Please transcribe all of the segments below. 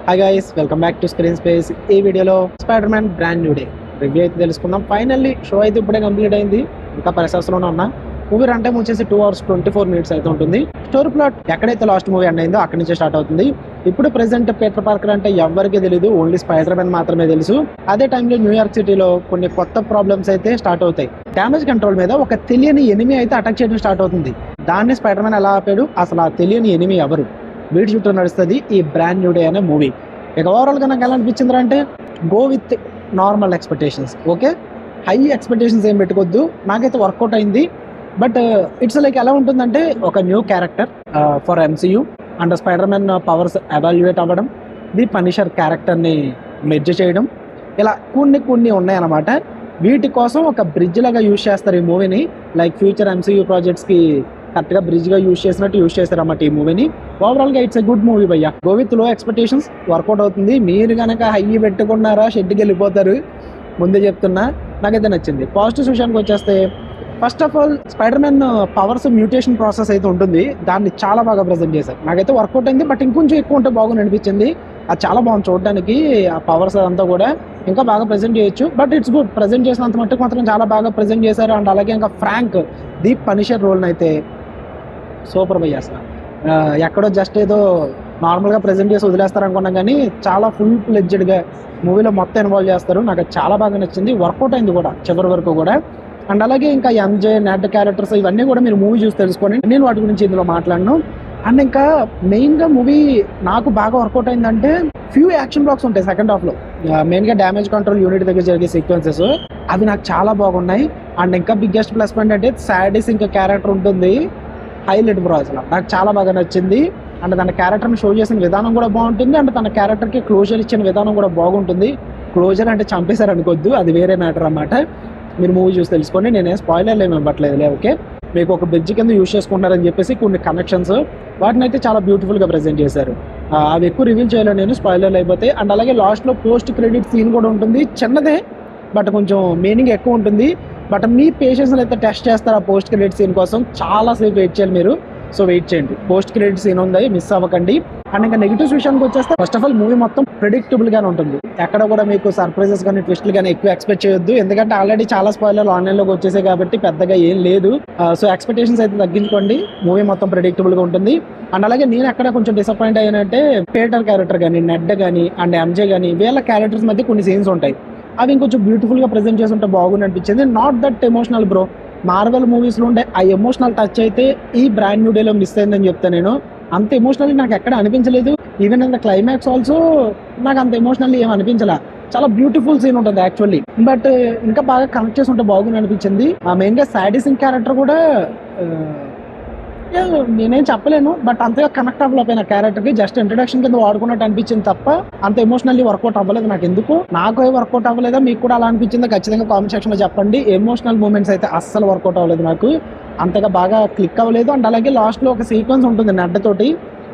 Hi guys, welcome back to screen space. ఈ వీడియోలో spider man brand new day review అయితే తెలుసుకుందాం. Finally show అయితే ఇప్పుడే కంప్లీట్ అయింది. ఇంకా ప్రాసెస్లోనే ఉన్నా. మూవీ రన్ టైం వచ్చేసి 2 hours 24 minutes అయితే ఉంటుంది. స్టోరీ ప్లాట్ ఎక్కడైతే లాస్ట్ మూవీ ఎండ్ అయిందో అక్కడి నుంచి స్టార్ట్ అవుతుంది. ఇప్పుడు ప్రెసెంట్ పీటర్ పార్కర్ అంటే ఎవరికీ తెలియదు, ఓన్లీ స్పైడర్ మ్యాన్ మాత్రమే తెలుసు. అదే టైంలో న్యూయార్క్ సిటీలో కొన్ని కొత్త ప్రాబ్లమ్స్ అయితే స్టార్ట్ అవుతాయి. డ్యామేజ్ కంట్రోల్ మీద ఒక తెలియని ఎనిమీ అయితే అటాక్ చేయడం స్టార్ట్ అవుతుంది. దాన్ని స్పైడర్ మ్యాన్ ఎలా ఆపాడు, అసలు ఆ తెలియని ఎనిమీ ఎవరు, వీడి చుట్టూ నడుస్తుంది ఈ బ్రాండ్ న్యూ డే అనే మూవీ. ఇక ఓవరాల్గా నాకు ఎలా అనిపించింది అంటే, go with normal expectations. Okay, high expectations ఏం పెట్టుకోవద్దు. నాకైతే వర్కౌట్ అయింది. బట్ ఇట్స్ లైక్ ఎలా ఉంటుందంటే, ఒక new character for MCU and spider man powers evaluate అవ్వడం, ది పనిషర్ క్యారెక్టర్ని మెర్జ్ చేయడం, ఇలా కొన్ని ఉన్నాయన్నమాట. వీటి కోసం ఒక బ్రిడ్జ్ లాగా యూజ్ చేస్తారు ఈ మూవీని. లైక్ ఫ్యూచర్ ఎంసీయూ ప్రాజెక్ట్స్కి కరెక్ట్గా బ్రిడ్జ్గా యూజ్ చేసినట్టు యూజ్ చేస్తారన్నమాట ఈ మూవీని. ఓవరాల్గా ఇట్స్ ఎ గుడ్ మూవీ భయ్యా. Go with low expectations, work out అవుతుంది. మీరు కనుక హై పెట్టుకున్నారా షెడ్కి వెళ్ళిపోతారు, ముందే చెప్తున్నా. నాకైతే నచ్చింది. పాజిటివ్స్ విషయానికి వచ్చేస్తే, first of all spider man powers mutation process అయితే ఉంటుంది, దాన్ని చాలా బాగా ప్రజెంట్ చేశారు. నాకైతే వర్కౌట్ అయింది. బట్ ఇంకొంచెం ఎక్కువ ఉంటే బాగుంది అనిపించింది. అది చాలా బాగుంది చూడడానికి. ఆ పవర్స్ అంతా కూడా ఇంకా బాగా ప్రజెంట్ చేయొచ్చు. బట్ ఇట్స్ గుడ్, ప్రజెంట్ చేసినంత మట్టుకు మాత్రం చాలా బాగా ప్రజెంట్ చేశారు. అండ్ అలాగే ఇంకా ఫ్రాంక్ ది పనిషర్ రోల్ని అయితే సూపర్ భయ్య. అసలు ఎక్కడో జస్ట్ ఏదో నార్మల్గా ప్రజెంట్ చేసి వదిలేస్తారు అనుకున్నాం, కానీ చాలా ఫుల్ ఫ్లెడ్జ్డ్గా మూవీలో మొత్తం ఇన్వాల్వ్ చేస్తారు. నాకు అది చాలా బాగా నచ్చింది. వర్కౌట్ అయింది కూడా చివరి వరకు కూడా. అండ్ అలాగే ఇంకా ఎంజే నెట్ క్యారెక్టర్స్ ఇవన్నీ కూడా మీరు మూవీ చూసి తెలుసుకోండి. నేను వాటి గురించి ఇందులో మాట్లాడను. అండ్ ఇంకా మెయిన్గా మూవీ నాకు బాగా వర్కౌట్ అయిందంటే, ఫ్యూ యాక్షన్ బ్లాక్స్ ఉంటాయి సెకండ్ హాఫ్లో. మెయిన్గా డ్యామేజ్ కంట్రోల్ యూనిట్ దగ్గర జరిగే సీక్వెన్సెస్ అవి నాకు చాలా బాగున్నాయి. అండ్ ఇంకా బిగ్గెస్ట్ ప్లస్ పాయింట్ అంటే, సాడిస్ ఇంకా క్యారెక్టర్ ఉంటుంది, హైలైట్ బ్రో. అసలు నాకు చాలా బాగా నచ్చింది. అండ్ తన క్యారెక్టర్ని షో చేసిన విధానం కూడా బాగుంటుంది. అండ్ తన క్యారెక్టర్కి క్లోజర్ ఇచ్చిన విధానం కూడా బాగుంటుంది. క్లోజర్ అంటే చంపేశారు అనుకోద్దు, అది వేరే మ్యాటర్ అన్నమాట. మీరు మూవీ చూసి తెలుసుకోండి. నేనేం స్పాయిలర్లు ఏమి ఇవ్వట్లేదులే. ఓకే, మీకు ఒక బ్రిడ్జ్ కింద యూజ్ చేసుకుంటారని చెప్పేసి కొన్ని కనెక్షన్స్ వాటిని అయితే చాలా బ్యూటిఫుల్గా ప్రజెంట్ చేశారు. అవి ఎక్కువ రివీల్ చేయలేదు నేను, స్పాయిలర్లు అయిపోతాయి. అండ్ అలాగే లాస్ట్లో పోస్ట్ క్రెడిట్ సీన్ కూడా ఉంటుంది. చిన్నదే బట్ కొంచెం మీనింగ్ ఎక్కువ ఉంటుంది. బట్ మీ పేషెన్స్ అయితే టెస్ట్ చేస్తారు ఆ పోస్ట్ క్రెడిట్ సీన్ కోసం. చాలాసేపు వెయిట్ చేయాలి మీరు. సో వెయిట్ చేయండి, పోస్ట్ క్రెడిట్ సీన్ ఉంది, మిస్ అవ్వకండి. అండ్ ఇంకా నెగిటివ్స్ విషయానికి వచ్చేస్తే, ఫస్ట్ ఆఫ్ ఆల్ మూవీ మొత్తం ప్రెడిక్టబుల్ గానే ఉంటుంది. ఎక్కడ కూడా మీకు సర్ప్రైజెస్ కానీ ట్విస్ట్లు కానీ ఎక్కువ ఎక్స్పెక్ట్ చేయొద్దు. ఎందుకంటే ఆల్రెడీ చాలా స్పాయిలర్లు ఆన్లైన్లోకి వచ్చేసాయి కాబట్టి పెద్దగా ఏం లేదు. సో ఎక్స్పెక్టేషన్స్ అయితే తగ్గించుకోండి. మూవీ మొత్తం ప్రెడిక్టబుల్ గా ఉంటుంది. అండ్ అలాగే నేను ఎక్కడ కొంచెం డిసప్పాయింట్ అయ్యానంటే, పీటర్ క్యారెక్టర్ కానీ, నెడ్ కానీ అండ్ ఎంజే కానీ, వీళ్ళ క్యారెక్టర్స్ మధ్య కొన్ని సీన్స్ ఉంటాయి. అవి ఇంకొంచెం బ్యూటిఫుల్గా ప్రజెంట్ చేసి ఉంటే బాగుంది అనిపించింది. Not that emotional bro. Marvel మూవీస్లో ఉండే ఆ ఎమోషనల్ టచ్ అయితే ఈ బ్రాండ్ న్యూ డేలో మిస్ అయిందని చెప్తాను నేను. అంత ఎమోషనల్లీ నాకు ఎక్కడ అనిపించలేదు. Even in the climax also నాకు అంత ఎమోషనల్లీ ఏం అనిపించలే. చాలా బ్యూటిఫుల్ సీన్ ఉంటుంది యాక్చువల్లీ. బట్ ఇంకా బాగా కనెక్ట్ చేసి ఉంటే బాగుంది అనిపించింది. మెయిన్గా సాడిసింగ్ క్యారెక్టర్ కూడా నేనేం చెప్పలేను, బట్ అంతగా కనెక్ట్ అవ్వలేకపోయిన క్యారెక్టర్కి జస్ట్ ఇంట్రడక్షన్ కింద వాడుకున్నట్టు అనిపించింది తప్ప అంత ఎమోషనల్లీ వర్కౌట్ అవ్వలేదు నాకు. ఎందుకు నాకు వర్కౌట్ అవ్వలేదా, మీకు కూడా అలా అనిపించిందో ఖచ్చితంగా కామెంట్ సెక్షన్లో చెప్పండి. ఎమోషనల్ మూమెంట్స్ అయితే అస్సలు వర్కౌట్ అవ్వలేదు నాకు, అంతగా బాగా క్లిక్ అవ్వలేదు. అండ్ అలాగే లాస్ట్లో ఒక సీక్వెన్స్ ఉంటుంది నెడ్ తోటి,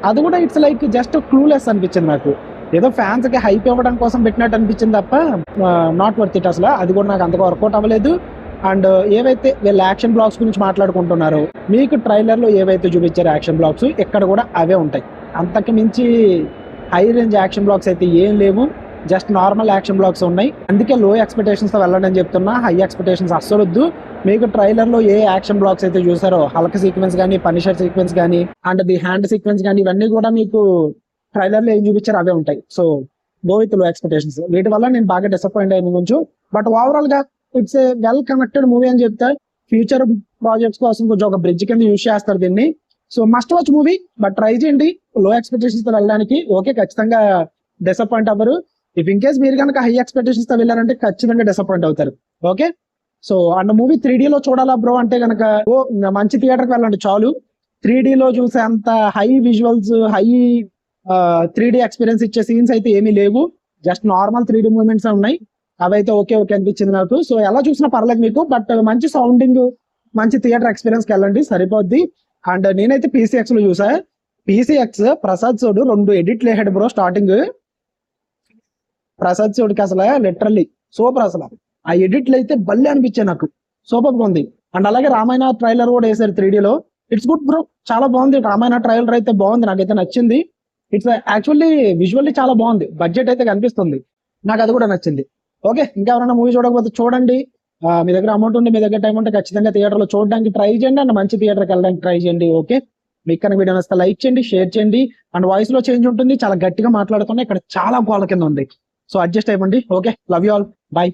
అది కూడా ఇట్స్ లైక్ జస్ట్ క్లూలెస్ అనిపించింది నాకు. ఏదో ఫ్యాన్స్కి హైప్ ఇవ్వడం కోసం పెట్టినట్టు అనిపించింది తప్ప నాట్ వర్త్ ఇట్ అసలు. అది కూడా నాకు అంతగా వర్కౌట్ అవ్వలేదు. అండ్ ఏవైతే వీళ్ళ యాక్షన్ బ్లాక్స్ గురించి మాట్లాడుకుంటున్నారో, మీకు ట్రైలర్లో ఏవైతే చూపించారో యాక్షన్ బ్లాక్స్ ఇక్కడ కూడా అవే ఉంటాయి. అంతకు మించి హై రేంజ్ యాక్షన్ బ్లాక్స్ అయితే ఏం లేవు, జస్ట్ నార్మల్ యాక్షన్ బ్లాక్స్ ఉన్నాయి. అందుకే లో ఎక్స్పెక్టేషన్స్తో వెళ్ళండి అని చెప్తున్నా. హై ఎక్స్పెక్టేషన్స్ అస్సలు వద్దు. మీకు ట్రైలర్లో ఏ యాక్షన్ బ్లాక్స్ అయితే చూసారో, హల్క్ సీక్వెన్స్ కానీ, పనిషర్ సీక్వెన్స్ కానీ అండ్ ది హ్యాండ్ సీక్వెన్స్ కానీ, ఇవన్నీ కూడా మీకు ట్రైలర్లో ఏం చూపించారో అవే ఉంటాయి. So go with low expectations. వీటి వల్ల నేను బాగా డిసప్పాయింట్ అయిన కొంచెం. బట్ ఓవరాల్గా it's a well connected movie అని చెప్తా. ఫ్యూచర్ ప్రాజెక్ట్స్ కోసం కొంచెం ఒక బ్రిడ్జ్ కింద యూజ్ చేస్తారు దీన్ని. So must watch movie. But try చేయండి లో ఎక్స్పెక్టేషన్స్ తో వెళ్ళడానికి. ఓకే, ఖచ్చితంగా డిసప్పాయింట్ అవ్వరు. ఇఫ్ ఇన్ కేస్ మీరు కనుక హై ఎక్స్పెక్టేషన్స్ తో వెళ్ళారంటే ఖచ్చితంగా డిసప్పాయింట్ అవుతారు. ఓకే, సో అండ్ మూవీ 3Dలో చూడాలా బ్రో అంటే కనుక మంచి థియేటర్కి వెళ్ళండి చాలు. 3Dలో చూసే అంత high visuals, high 3D experience ఇచ్చే సీన్స్ అయితే ఏమీ లేవు. జస్ట్ నార్మల్ 3D మూమెంట్స్ ఉన్నాయి. అవైతే ఓకే అనిపించింది నాకు. సో ఎలా చూసినా పర్లేదు మీకు. బట్ మంచి సౌండింగ్, మంచి థియేటర్ ఎక్స్పీరియన్స్కి వెళ్ళండి, సరిపోద్ది. అండ్ నేనైతే PCX లో చూసా. PCX ప్రసాద్ సోడు 2 ఎడిట్లు వేసాడు బ్రో స్టార్టింగ్. ప్రసాద్ సోడికి అసలు లిటరల్లీ సూపర్. అసలు ఆ ఎడిట్లు అయితే భలే అనిపించాయి నాకు, సూపర్ ఉంది. అండ్ అలాగే రామాయణ ట్రైలర్ కూడా వేసారు 3Dలో. ఇట్స్ గుడ్ బ్రో, చాలా బాగుంది. రామాయణ ట్రైలర్ అయితే బాగుంది, నాకైతే నచ్చింది. ఇట్స్ యాక్చువల్లీ విజువల్లీ చాలా బాగుంది, బడ్జెట్ అయితే కనిపిస్తుంది, నాకు అది కూడా నచ్చింది. ఓకే, ఇంకెవరైనా మూవీ చూడకపోతే చూడండి. మీ దగ్గర అమౌంట్ ఉండి, మీ దగ్గర టైం ఉంటే ఖచ్చితంగా థియేటర్లో చూడడానికి ట్రై చేయండి అండ్ మంచి థియేటర్కి వెళ్ళడానికి ట్రై చేయండి. ఓకే, మీకు కనుక వీడియో నచ్చితే లైక్ చేయండి, షేర్ చేయండి. అండ్ వాయిస్ లో చేంజ్ ఉంటుంది, చాలా గట్టిగా మాట్లాడుతున్నా, ఇక్కడ చాలా గోల కింద ఉంది, సో అడ్జస్ట్ అయిపోండి. Okay, love you all, bye.